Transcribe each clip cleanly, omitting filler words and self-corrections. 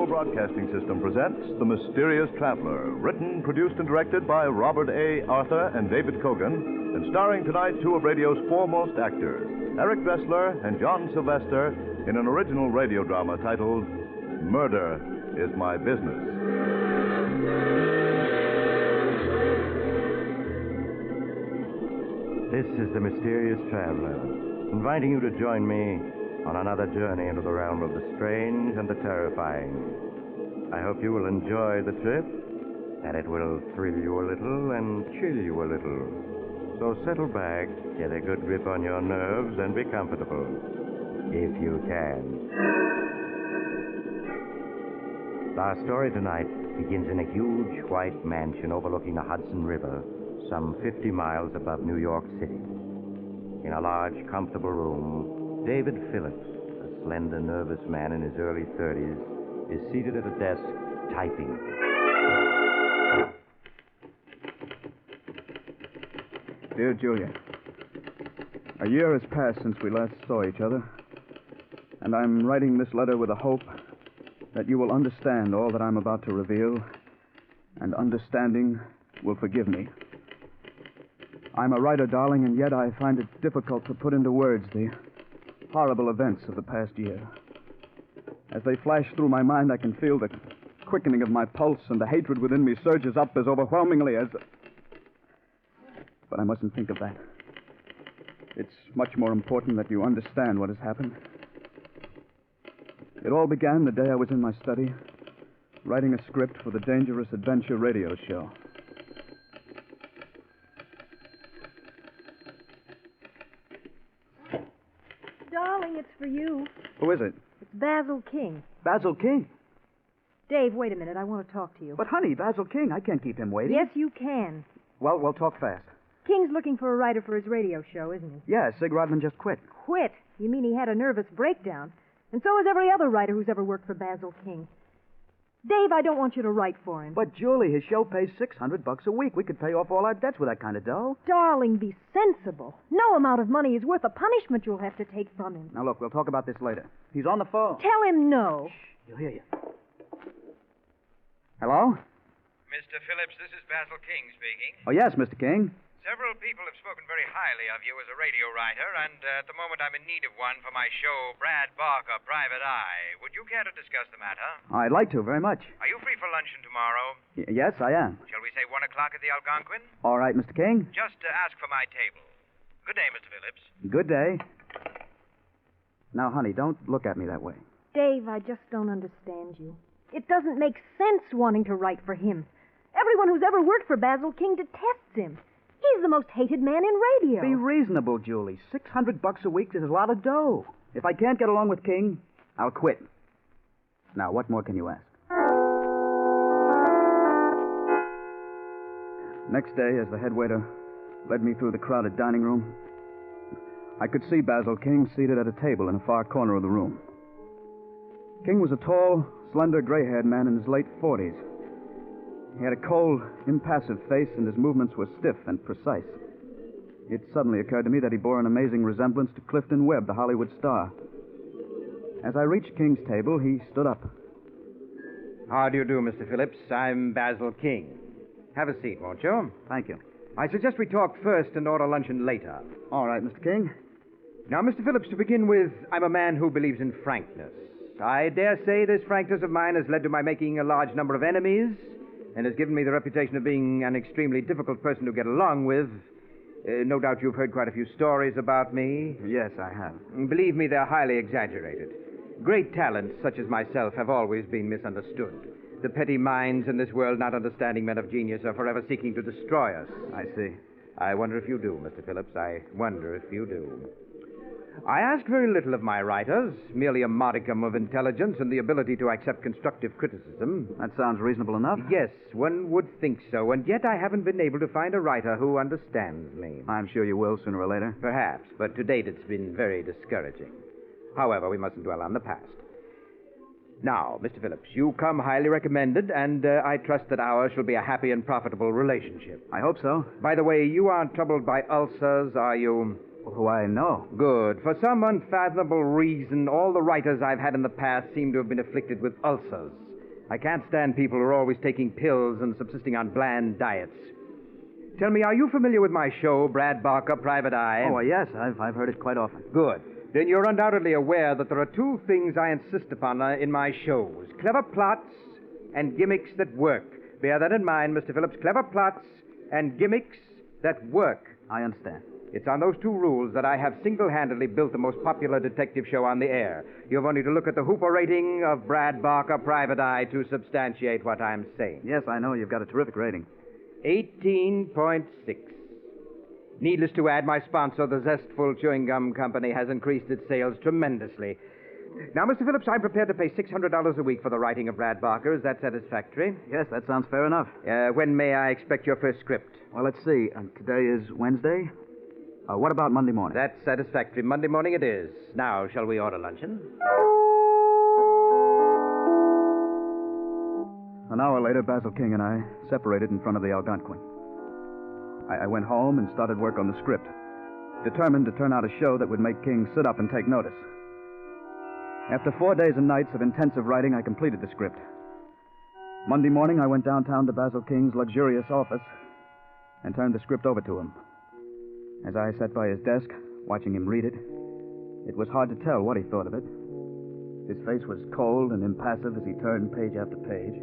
Broadcasting System presents The Mysterious Traveler, written, produced, and directed by Robert A. Arthur and David Kogan, and starring tonight two of radio's foremost actors, Eric Dressler and John Sylvester, in an original radio drama titled Murder is My Business. This is The Mysterious Traveler, inviting you to join me on another journey into the realm of the strange and the terrifying. I hope you will enjoy the trip, and it will thrill you a little and chill you a little. So settle back, get a good grip on your nerves, and be comfortable, if you can. Our story tonight begins in a huge white mansion overlooking the Hudson River, some 50 miles above New York City. In a large, comfortable room, David Phillips, a slender, nervous man in his early 30s, is seated at a desk, typing. Dear Julia, a year has passed since we last saw each other, and I'm writing this letter with the hope that you will understand all that I'm about to reveal, and understanding will forgive me. I'm a writer, darling, and yet I find it difficult to put into words the horrible events of the past year. As they flash through my mind, I can feel the quickening of my pulse, and the hatred within me surges up as overwhelmingly as... But I mustn't think of that. It's much more important that you understand what has happened. It all began the day I was in my study, writing a script for the Dangerous Adventure radio show. Darling, it's for you. Who is it? It's Basil King. Basil King. Dave, wait a minute. I want to talk to you. But, honey, Basil King, I can't keep him waiting. Yes, you can. Well, we'll talk fast. King's looking for a writer for his radio show, isn't he? Yeah, Sig Rodman just quit. Quit? You mean he had a nervous breakdown? And so has every other writer who's ever worked for Basil King. Dave, I don't want you to write for him. But, Julie, his show pays $600 a week. We could pay off all our debts with that kind of dough. Darling, be sensible. No amount of money is worth the punishment you'll have to take from him. Now, look, we'll talk about this later. He's on the phone. Tell him no. Shh, he'll hear you. Hello? Mr. Phillips, this is Basil King speaking. Oh, yes, Mr. King. Several people have spoken very highly of you as a radio writer, and at the moment I'm in need of one for my show, Brad Barker, Private Eye. Would you care to discuss the matter? I'd like to, very much. Are you free for luncheon tomorrow? Yes, I am. Shall we say 1 o'clock at the Algonquin? All right, Mr. King. Just ask for my table. Good day, Mr. Phillips. Good day. Now, honey, don't look at me that way. Dave, I just don't understand you. It doesn't make sense wanting to write for him. Everyone who's ever worked for Basil King detests him. He's the most hated man in radio. Be reasonable, Julie. $600 a week is a lot of dough. If I can't get along with King, I'll quit. Now, what more can you ask? Next day, as the head waiter led me through the crowded dining room, I could see Basil King seated at a table in a far corner of the room. King was a tall, slender, gray-haired man in his late 40s. He had a cold, impassive face, and his movements were stiff and precise. It suddenly occurred to me that he bore an amazing resemblance to Clifton Webb, the Hollywood star. As I reached King's table, he stood up. How do you do, Mr. Phillips? I'm Basil King. Have a seat, won't you? Thank you. I suggest we talk first and order luncheon later. All right, Mr. King. Now, Mr. Phillips, to begin with, I'm a man who believes in frankness. I dare say this frankness of mine has led to my making a large number of enemies and has given me the reputation of being an extremely difficult person to get along with. No doubt you've heard quite a few stories about me. Yes, I have. Believe me, they're highly exaggerated. Great talents, such as myself, have always been misunderstood. The petty minds in this world, not understanding men of genius, are forever seeking to destroy us. I see. I wonder if you do, Mr. Phillips. I wonder if you do. I ask very little of my writers, merely a modicum of intelligence and the ability to accept constructive criticism. That sounds reasonable enough. Yes, one would think so, and yet I haven't been able to find a writer who understands me. I'm sure you will sooner or later. Perhaps, but to date it's been very discouraging. However, we mustn't dwell on the past. Now, Mr. Phillips, you come highly recommended, and I trust that ours shall be a happy and profitable relationship. I hope so. By the way, you aren't troubled by ulcers, are you? Why, no. Good. For some unfathomable reason, all the writers I've had in the past seem to have been afflicted with ulcers. I can't stand people who are always taking pills and subsisting on bland diets. Tell me, are you familiar with my show, Brad Barker, Private Eye? Oh, yes, I've heard it quite often. Good. Then you're undoubtedly aware that there are two things I insist upon in my shows. Clever plots and gimmicks that work. Bear that in mind, Mr. Phillips. Clever plots and gimmicks that work. I understand. It's on those two rules that I have single-handedly built the most popular detective show on the air. You've only to look at the Hooper rating of Brad Barker, Private Eye, to substantiate what I'm saying. Yes, I know you've got a terrific rating. 18.6. Needless to add, my sponsor, the Zestful Chewing Gum Company, has increased its sales tremendously. Now, Mr. Phillips, I'm prepared to pay $600 a week for the writing of Brad Barker. Is that satisfactory? Yes, that sounds fair enough. When may I expect your first script? Well, let's see. Today is Wednesday. What about Monday morning? That's satisfactory. Monday morning it is. Now, shall we order luncheon? An hour later, Basil King and I separated in front of the Algonquin. I went home and started work on the script, determined to turn out a show that would make King sit up and take notice. After 4 days and nights of intensive writing, I completed the script. Monday morning, I went downtown to Basil King's luxurious office and turned the script over to him. As I sat by his desk, watching him read it, it was hard to tell what he thought of it. His face was cold and impassive as he turned page after page.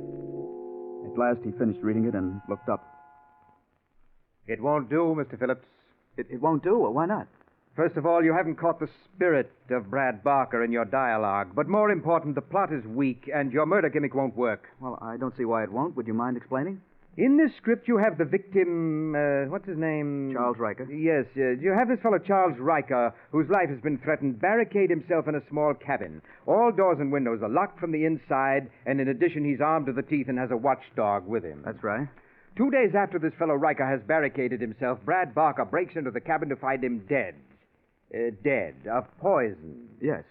At last, he finished reading it and looked up. It won't do, Mr. Phillips. It won't do? Well, why not? First of all, you haven't caught the spirit of Brad Barker in your dialogue. But more important, the plot is weak, and your murder gimmick won't work. Well, I don't see why it won't. Would you mind explaining? In this script, you have the victim, what's his name? Charles Riker. Yes, you have this fellow, Charles Riker, whose life has been threatened, barricade himself in a small cabin. All doors and windows are locked from the inside, and in addition, he's armed to the teeth and has a watchdog with him. That's right. 2 days after this fellow Riker has barricaded himself, Brad Barker breaks into the cabin to find him dead. Dead of poison. Yes.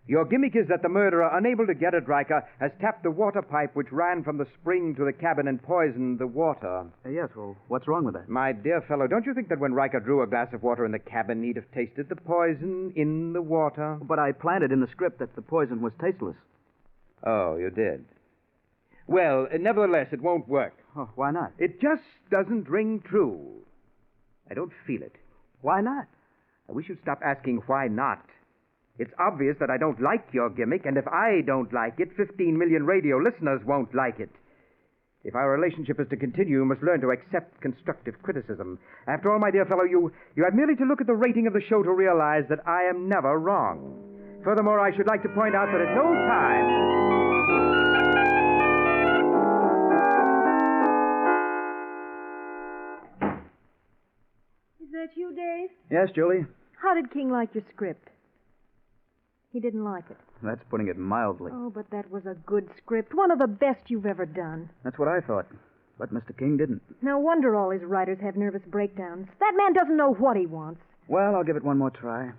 Your gimmick is that the murderer, unable to get at Riker, has tapped the water pipe which ran from the spring to the cabin and poisoned the water. Yes, well, what's wrong with that? My dear fellow, don't you think that when Riker drew a glass of water in the cabin, he'd have tasted the poison in the water? But I planted in the script that the poison was tasteless. Oh, you did? Well, nevertheless, it won't work. Oh, why not? It just doesn't ring true. I don't feel it. Why not? I wish you'd stop asking why not. It's obvious that I don't like your gimmick, and if I don't like it, 15 million radio listeners won't like it. If our relationship is to continue, you must learn to accept constructive criticism. After all, my dear fellow, you have merely to look at the rating of the show to realize that I am never wrong. Furthermore, I should like to point out that at no time... Is that you, Dave? Yes, Julie? How did King like your script? He didn't like it. That's putting it mildly. Oh, but that was a good script. One of the best you've ever done. That's what I thought. But Mr. King didn't. No wonder all his writers have nervous breakdowns. That man doesn't know what he wants. Well, I'll give it one more try.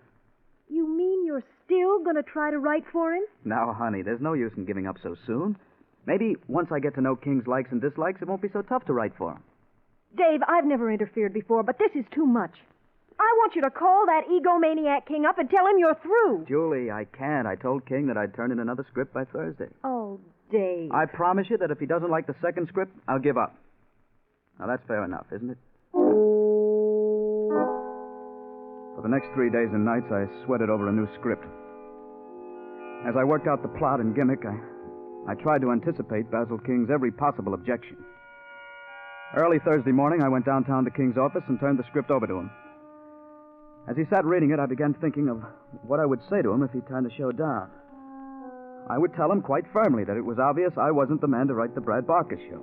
You mean you're still going to try to write for him? Now, honey, there's no use in giving up so soon. Maybe once I get to know King's likes and dislikes, it won't be so tough to write for him. Dave, I've never interfered before, but this is too much. I want you to call that egomaniac King up and tell him you're through. Julie, I can't. I told King that I'd turn in another script by Thursday. Oh, Dave. I promise you that if he doesn't like the second script, I'll give up. Now, that's fair enough, isn't it? For the next 3 days and nights, I sweated over a new script. As I worked out the plot and gimmick, I tried to anticipate Basil King's every possible objection. Early Thursday morning, I went downtown to King's office and turned the script over to him. As he sat reading it, I began thinking of what I would say to him if he turned the show down. I would tell him quite firmly that it was obvious I wasn't the man to write the Brad Barker show.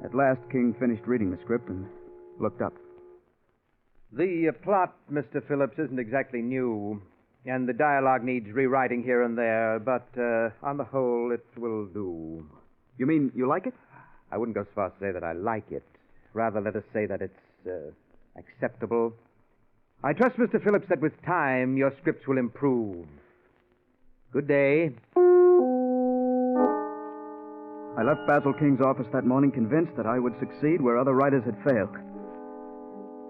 At last, King finished reading the script and looked up. The plot, Mr. Phillips, isn't exactly new, and the dialogue needs rewriting here and there, but on the whole, it will do. You mean you like it? I wouldn't go so far as to say that I like it. Rather, let us say that it's acceptable. I trust, Mr. Phillips, that with time, your scripts will improve. Good day. I left Basil King's office that morning convinced that I would succeed where other writers had failed.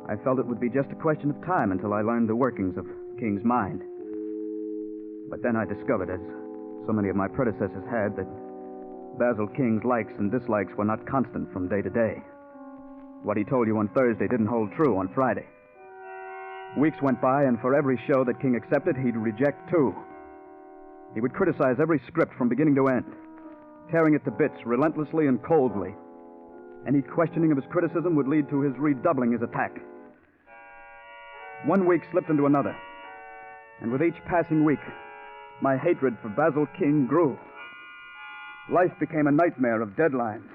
I felt it would be just a question of time until I learned the workings of King's mind. But then I discovered, as so many of my predecessors had, that Basil King's likes and dislikes were not constant from day to day. What he told you on Thursday didn't hold true on Friday. Weeks went by, and for every show that King accepted, he'd reject two. He would criticize every script from beginning to end, tearing it to bits relentlessly and coldly. Any questioning of his criticism would lead to his redoubling his attack. One week slipped into another, and with each passing week, my hatred for Basil King grew. Life became a nightmare of deadlines,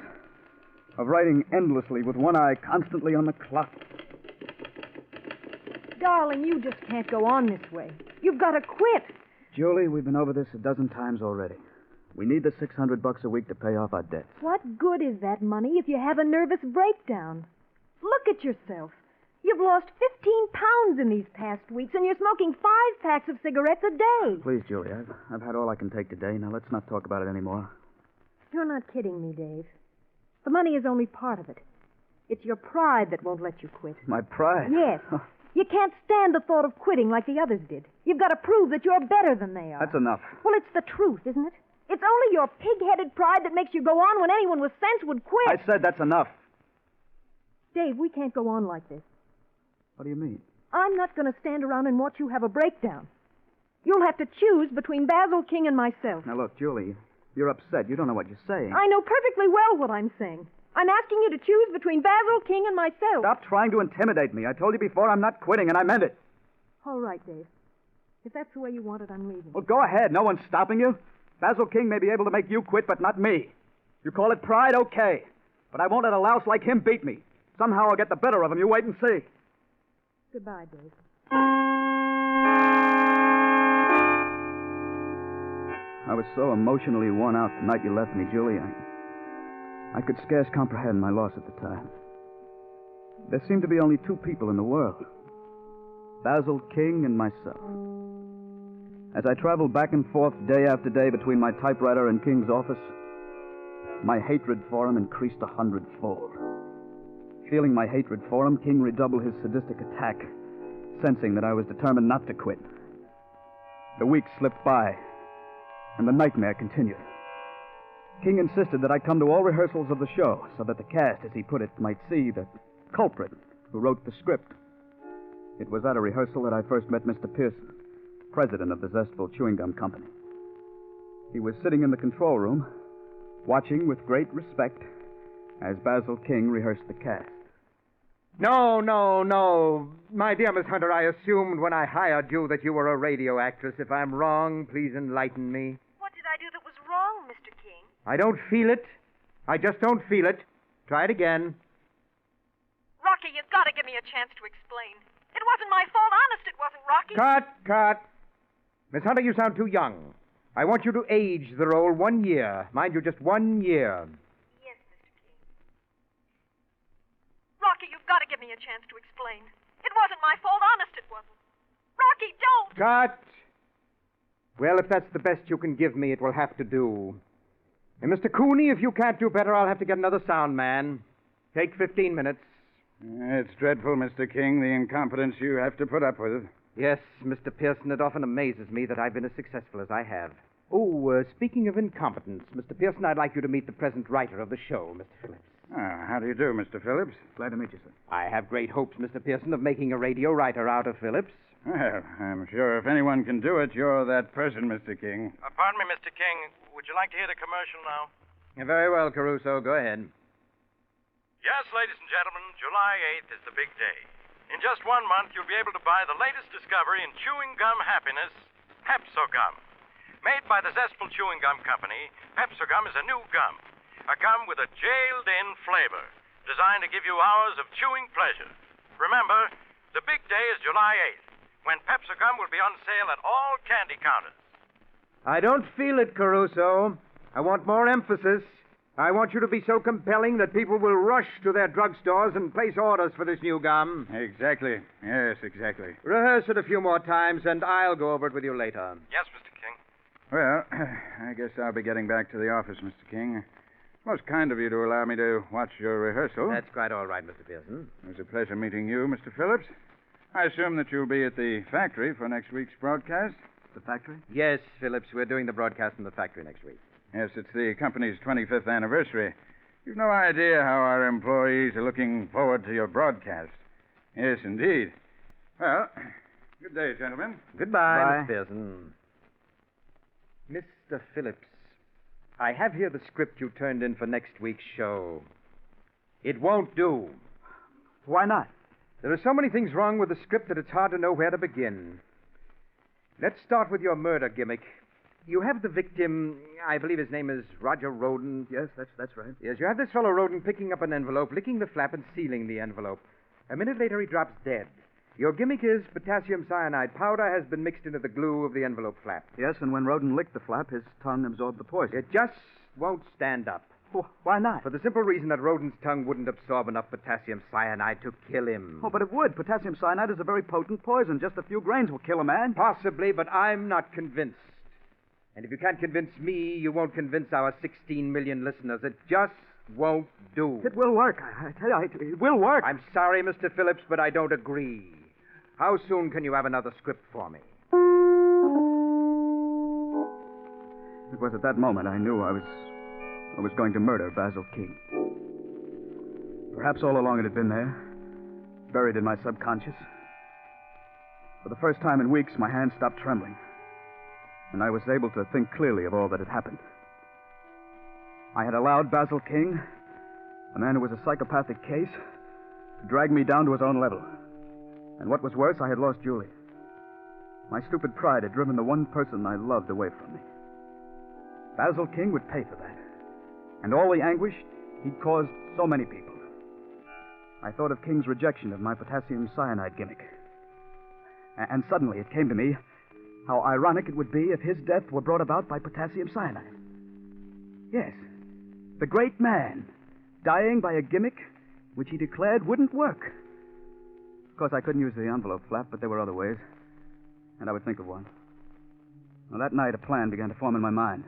of writing endlessly with one eye constantly on the clock. Darling, you just can't go on this way. You've got to quit. Julie, we've been over this a dozen times already. We need the $600 a week to pay off our debts. What good is that money if you have a nervous breakdown? Look at yourself. You've lost 15 pounds in these past weeks, and you're smoking 5 packs of cigarettes a day. Please, Julie, I've had all I can take today. Now, let's not talk about it anymore. You're not kidding me, Dave. The money is only part of it. It's your pride that won't let you quit. My pride? Yes. You can't stand the thought of quitting like the others did. You've got to prove that you're better than they are. That's enough. Well, it's the truth, isn't it? It's only your pig-headed pride that makes you go on when anyone with sense would quit. I said that's enough. Dave, we can't go on like this. What do you mean? I'm not going to stand around and watch you have a breakdown. You'll have to choose between Basil King and myself. Now, look, Julie, you're upset. You don't know what you're saying. I know perfectly well what I'm saying. I'm asking you to choose between Basil King and myself. Stop trying to intimidate me. I told you before I'm not quitting, and I meant it. All right, Dave. If that's the way you want it, I'm leaving. Well, go ahead. No one's stopping you. Basil King may be able to make you quit, but not me. You call it pride, okay. But I won't let a louse like him beat me. Somehow I'll get the better of him. You wait and see. Goodbye, Dave. I was so emotionally worn out the night you left me, Julie. I could scarce comprehend my loss at the time. There seemed to be only two people in the world. Basil King and myself. As I traveled back and forth day after day between my typewriter and King's office, my hatred for him increased 100-fold. Feeling my hatred for him, King redoubled his sadistic attack, sensing that I was determined not to quit. The weeks slipped by, and the nightmare continued. King insisted that I come to all rehearsals of the show so that the cast, as he put it, might see the culprit who wrote the script. It was at a rehearsal that I first met Mr. Pearson, president of the Zestful Chewing Gum Company. He was sitting in the control room, watching with great respect as Basil King rehearsed the cast. No. My dear Miss Hunter, I assumed when I hired you that you were a radio actress. If I'm wrong, please enlighten me. What did I do that was wrong, Mr. King? I don't feel it. I just don't feel it. Try it again. Rocky, you've got to give me a chance to explain. It wasn't my fault. Honest, it wasn't, Rocky. Cut. Miss Hunter, you sound too young. I want you to age the role 1 year. Mind you, just 1 year. Yes, Mr. King. Rocky, you've got to give me a chance to explain. It wasn't my fault. Honest, it wasn't. Rocky, don't! Cut! Well, if that's the best you can give me, it will have to do. And Mr. Cooney, if you can't do better, I'll have to get another sound man. Take 15 minutes. It's dreadful, Mr. King, the incompetence you have to put up with. Yes, Mr. Pearson, it often amazes me that I've been as successful as I have. Oh, speaking of incompetence, Mr. Pearson, I'd like you to meet the present writer of the show, Mr. Phillips. How do you do, Mr. Phillips? Glad to meet you, sir. I have great hopes, Mr. Pearson, of making a radio writer out of Phillips. Well, I'm sure if anyone can do it, you're that person, Mr. King. Pardon me, Mr. King. Would you like to hear the commercial now? Very well, Caruso. Go ahead. Yes, ladies and gentlemen, July 8th is the big day. In just 1 month, you'll be able to buy the latest discovery in chewing gum happiness, Pepso-Gum. Made by the Zestful Chewing Gum Company, Pepso-Gum is a new gum. A gum with a jailed-in flavor, designed to give you hours of chewing pleasure. Remember, the big day is July 8th, when Pepso-Gum will be on sale at all candy counters. I don't feel it, Caruso. I want more emphasis. I want you to be so compelling that people will rush to their drugstores and place orders for this new gum. Exactly. Yes, exactly. Rehearse it a few more times, and I'll go over it with you later. Yes, Mr. King. Well, I guess I'll be getting back to the office, Mr. King. It's most kind of you to allow me to watch your rehearsal. That's quite all right, Mr. Pearson. It was a pleasure meeting you, Mr. Phillips. I assume that you'll be at the factory for next week's broadcast? The factory? Yes, Phillips, we're doing the broadcast in the factory next week. Yes, it's the company's 25th anniversary. You've no idea how our employees are looking forward to your broadcast. Yes, indeed. Well, good day, gentlemen. Goodbye, Bye. Miss Pearson. Mr. Phillips, I have here the script you turned in for next week's show. It won't do. Why not? There are so many things wrong with the script that it's hard to know where to begin. Let's start with your murder gimmick. You have the victim, I believe his name is Roger Roden. Yes, that's right. Yes, you have this fellow Roden picking up an envelope, licking the flap, and sealing the envelope. A minute later, he drops dead. Your gimmick is potassium cyanide powder has been mixed into the glue of the envelope flap. Yes, and when Roden licked the flap, his tongue absorbed the poison. It just won't stand up. Why not? For the simple reason that Roden's tongue wouldn't absorb enough potassium cyanide to kill him. Oh, but it would. Potassium cyanide is a very potent poison. Just a few grains will kill a man. Possibly, but I'm not convinced. And if you can't convince me, you won't convince our 16 million listeners. It just won't do. It will work. I tell you, it will work. I'm sorry, Mr. Phillips, but I don't agree. How soon can you have another script for me? It was at that moment I knew I was going to murder Basil King. Perhaps all along it had been there, buried in my subconscious. For the first time in weeks, my hands stopped trembling, and I was able to think clearly of all that had happened. I had allowed Basil King, a man who was a psychopathic case, to drag me down to his own level. And what was worse, I had lost Julie. My stupid pride had driven the one person I loved away from me. Basil King would pay for that. And all the anguish he'd caused so many people. I thought of King's rejection of my potassium cyanide gimmick. And suddenly it came to me how ironic it would be if his death were brought about by potassium cyanide. Yes, the great man dying by a gimmick which he declared wouldn't work. Of course, I couldn't use the envelope flap, but there were other ways, and I would think of one. Well, that night, a plan began to form in my mind.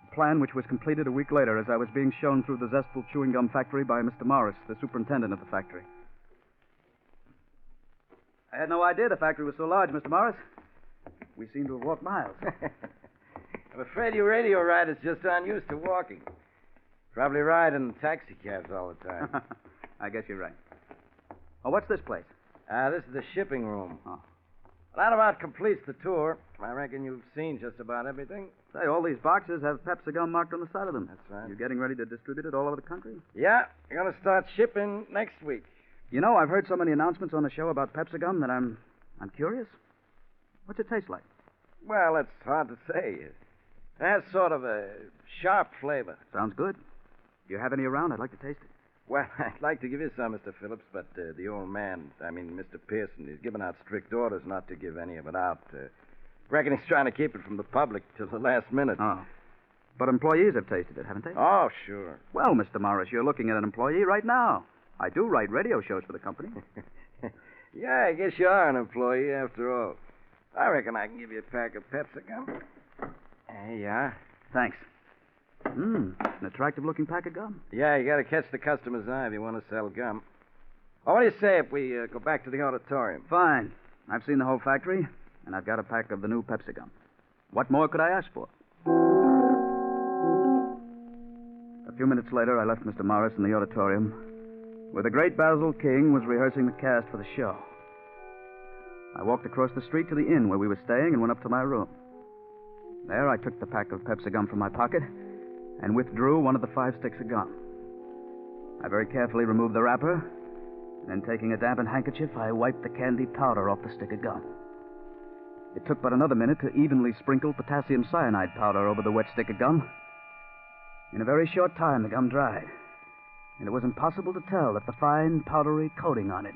A plan which was completed a week later as I was being shown through the zestful chewing gum factory by Mr. Morris, the superintendent of the factory. I had no idea the factory was so large, Mr. Morris. We seem to have walked miles. I'm afraid you radio riders just aren't used to walking. Probably ride in taxi cabs all the time. I guess you're right. Oh, what's this place? This is the shipping room. Oh. That about completes the tour. I reckon you've seen just about everything. Say, all these boxes have Pepsi gum marked on the side of them. That's right. You getting ready to distribute it all over the country? Yeah, you're going to start shipping next week. You know, I've heard so many announcements on the show about Pepsi gum that I'm curious. What's it taste like? Well, it's hard to say. It has sort of a sharp flavor. Sounds good. Do you have any around? I'd like to taste it. Well, I'd like to give you some, Mr. Phillips, but the old man, Mr. Pearson, he's given out strict orders not to give any of it out. Reckon he's trying to keep it from the public till the last minute. Oh. But employees have tasted it, haven't they? Oh, sure. Well, Mr. Morris, you're looking at an employee right now. I do write radio shows for the company. Yeah, I guess you are an employee after all. I reckon I can give you a pack of Pepsi gum. There you are. Thanks. An attractive-looking pack of gum. Yeah, you got to catch the customer's eye if you want to sell gum. Oh, what do you say if we go back to the auditorium? Fine. I've seen the whole factory, and I've got a pack of the new Pepsi gum. What more could I ask for? A few minutes later, I left Mr. Morris in the auditorium, where the great Basil King was rehearsing the cast for the show. I walked across the street to the inn where we were staying and went up to my room. There, I took the pack of Pepsi gum from my pocket and withdrew one of the 5 sticks of gum. I very carefully removed the wrapper, and then taking a dampened handkerchief, I wiped the candy powder off the stick of gum. It took but another minute to evenly sprinkle potassium cyanide powder over the wet stick of gum. In a very short time, the gum dried, and it was impossible to tell that the fine, powdery coating on it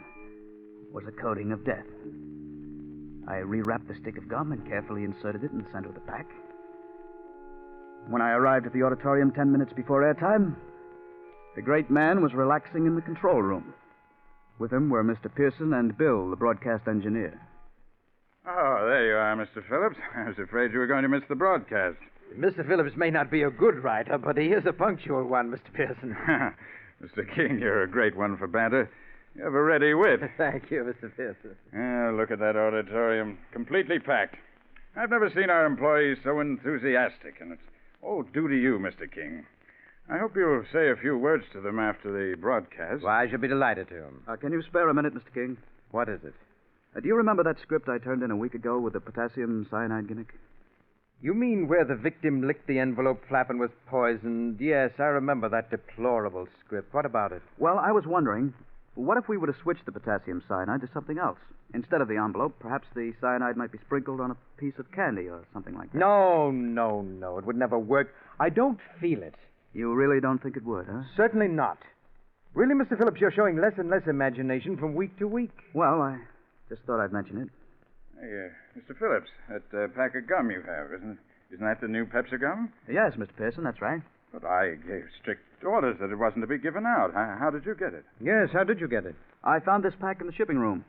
was a coating of death. I rewrapped the stick of gum and carefully inserted it in the center of the pack. When I arrived at the auditorium 10 minutes before airtime, the great man was relaxing in the control room. With him were Mr. Pearson and Bill, the broadcast engineer. Oh, there you are, Mr. Phillips. I was afraid you were going to miss the broadcast. Mr. Phillips may not be a good writer, but he is a punctual one, Mr. Pearson. Mr. King, you're a great one for banter. You have a ready wit. Thank you, Mr. Pearson. Look at that auditorium. Completely packed. I've never seen our employees so enthusiastic, and it's Oh, due to you, Mr. King. I hope you'll say a few words to them after the broadcast. Why, I should be delighted to. Can you spare a minute, Mr. King? What is it? Do you remember that script I turned in a week ago with the potassium cyanide gimmick? You mean where the victim licked the envelope flap and was poisoned? Yes, I remember that deplorable script. What about it? Well, I was wondering, what if we were to switch the potassium cyanide to something else? Instead of the envelope, perhaps the cyanide might be sprinkled on a piece of candy or something like that. No. It would never work. I don't feel it. You really don't think it would, huh? Certainly not. Really, Mr. Phillips, you're showing less and less imagination from week to week. Well, I just thought I'd mention it. Hey, Mr. Phillips, that pack of gum you have, isn't that the new Pepsi gum? Yes, Mr. Pearson, that's right. But I gave strict orders that it wasn't to be given out. How did you get it? Yes, how did you get it? I found this pack in the shipping room.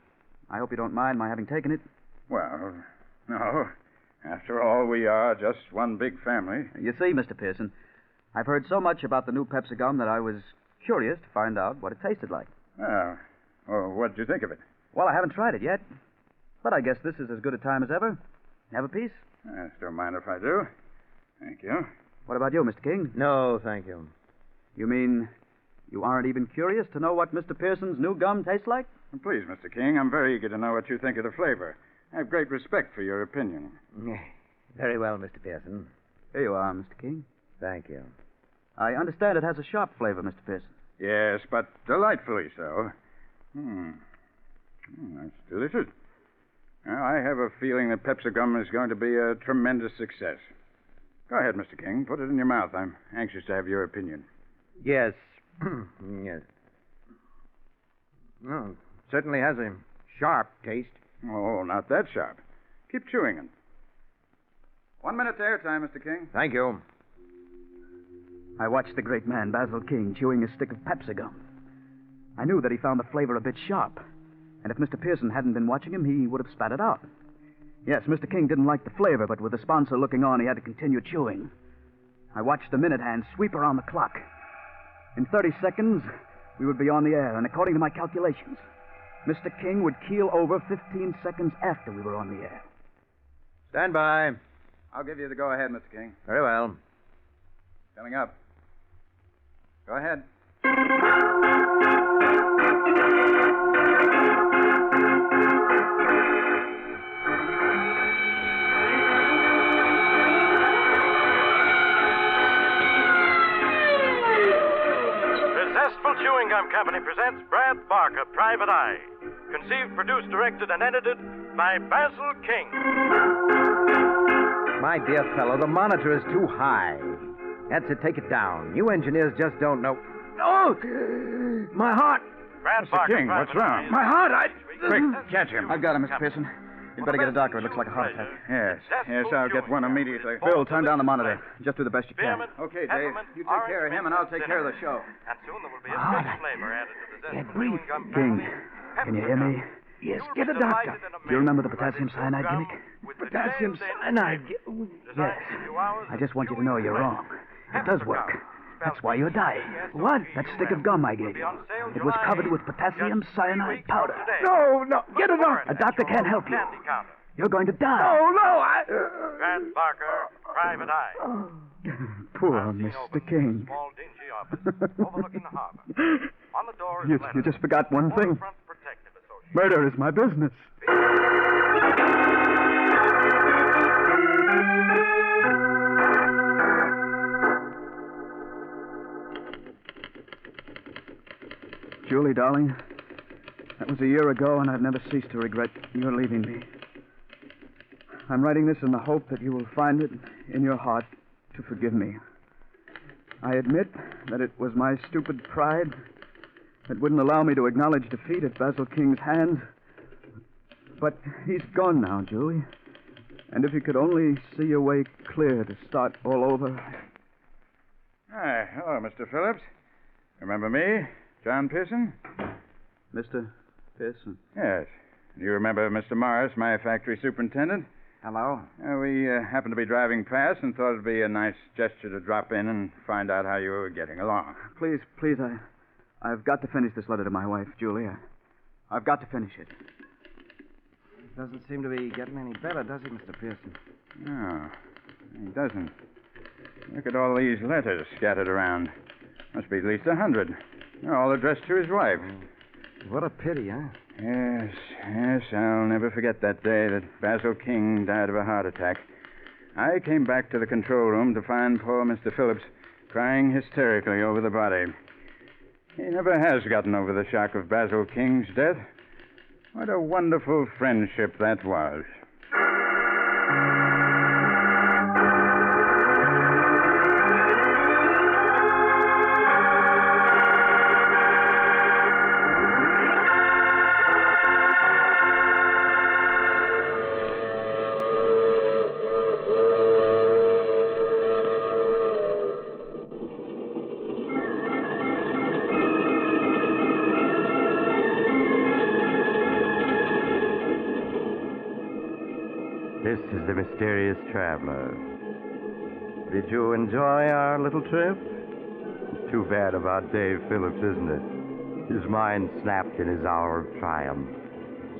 I hope you don't mind my having taken it. Well, no. After all, we are just one big family. You see, Mr. Pearson, I've heard so much about the new Pepsi gum that I was curious to find out what it tasted like. Well, what did you think of it? Well, I haven't tried it yet, but I guess this is as good a time as ever. Have a piece? Don't mind if I do. Thank you. What about you, Mr. King? No, thank you. You mean you aren't even curious to know what Mr. Pearson's new gum tastes like? Please, Mr. King, I'm very eager to know what you think of the flavor. I have great respect for your opinion. Very well, Mr. Pearson. Here you are, Mr. King. Thank you. I understand it has a sharp flavor, Mr. Pearson. Yes, but delightfully so. That's delicious. Well, I have a feeling that Pepsi gum is going to be a tremendous success. Go ahead, Mr. King. Put it in your mouth. I'm anxious to have your opinion. Yes. Yes. Well, it certainly has a sharp taste. Oh, not that sharp. Keep chewing it. 1 minute to airtime, Mr. King. Thank you. I watched the great man, Basil King, chewing a stick of Pepsi gum. I knew that he found the flavor a bit sharp. And if Mr. Pearson hadn't been watching him, he would have spat it out. Yes, Mr. King didn't like the flavor, but with the sponsor looking on, he had to continue chewing. I watched the minute hand sweep around the clock. In 30 seconds, we would be on the air, and according to my calculations, Mr. King would keel over 15 seconds after we were on the air. Stand by. I'll give you the go-ahead, Mr. King. Very well. Coming up. Go ahead. The Chewing Gum Company presents Brad Barker, Private Eye. Conceived, produced, directed, and edited by Basil King. My dear fellow, the monitor is too high. That's it, take it down. You engineers just don't know. Oh! My heart! Brad Mr. Barker, King, Private what's wrong? Eye. My heart! Quick, catch him. I've got him, Mr. Pearson. You'd better get a doctor. It looks like a heart attack. Yes, I'll get one immediately. Bill, turn down the monitor. Just do the best you can. Okay, Dave. You take care of him, and I'll take care of the show. And soon there will be a fresh flavor added to the zestful chewing gum King, company. can you hear me? Yes, get a doctor. Do you remember the potassium cyanide gimmick? Potassium cyanide. Yes. I just want you to know you're wrong. It does work. That's why you're dying. What? That stick of gum I gave you. It was covered with potassium cyanide powder. No, get a doctor. A doctor can't help you. You're going to die. Brad Barker, Private Eye. Poor I've seen Mr. over King. Small, dingy office overlooking the harbor. On the door is You a letter. just forgot one thing. Waterfront Protective Association. Murder is my business. Julie, darling, that was a year ago, and I've never ceased to regret your leaving me. I'm writing this in the hope that you will find it in your heart to forgive me. I admit that it was my stupid pride that wouldn't allow me to acknowledge defeat at Basil King's hands. But he's gone now, Julie. And if you could only see your way clear to start all over. Hi. Hello, Mr. Phillips. Remember me? John Pearson? Mr. Pearson. Yes. You remember Mr. Morris, my factory superintendent? Hello? We happened to be driving past and thought it'd be a nice gesture to drop in and find out how you were getting along. Please, I've got to finish this letter to my wife, Julie. I've got to finish it. Doesn't seem to be getting any better, does it, Mr. Pearson? No, he doesn't. Look at all these letters scattered around. Must be at least 100. They're all addressed to his wife. What a pity, huh? Yes, I'll never forget that day that Basil King died of a heart attack. I came back to the control room to find poor Mr. Phillips crying hysterically over the body. He never has gotten over the shock of Basil King's death. What a wonderful friendship that was. This is the mysterious traveler. Did you enjoy our little trip? It's too bad about Dave Phillips, isn't it? His mind snapped in his hour of triumph.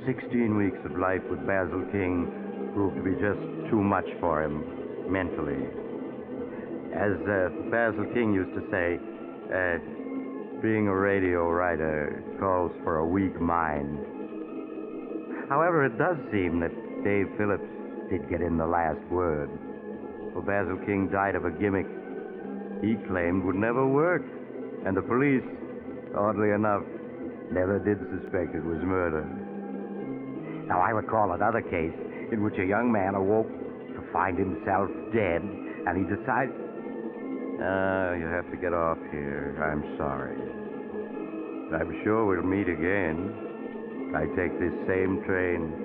16 weeks of life with Basil King proved to be just too much for him, mentally. As Basil King used to say, being a radio writer calls for a weak mind. However, it does seem that Dave Phillips did get in the last word. For Basil King died of a gimmick he claimed would never work. And the police, oddly enough, never did suspect it was murder. Now, I recall another case in which a young man awoke to find himself dead, and he decided... you have to get off here. I'm sorry. I'm sure we'll meet again. I take this same train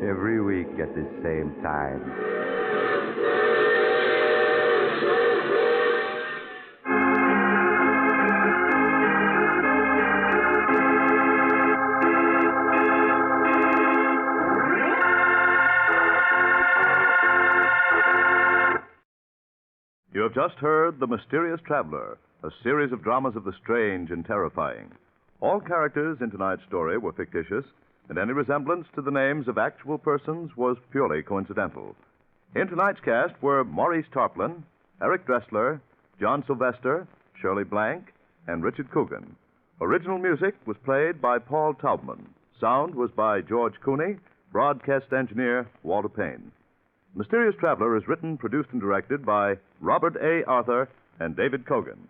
every week at this same time. You have just heard The Mysterious Traveler, a series of dramas of the strange and terrifying. All characters in tonight's story were fictitious, and any resemblance to the names of actual persons was purely coincidental. In tonight's cast were Maurice Tarplin, Eric Dressler, John Sylvester, Shirley Blank, and Richard Coogan. Original music was played by Paul Taubman. Sound was by George Cooney, broadcast engineer Walter Payne. Mysterious Traveler is written, produced, and directed by Robert A. Arthur and David Cogan.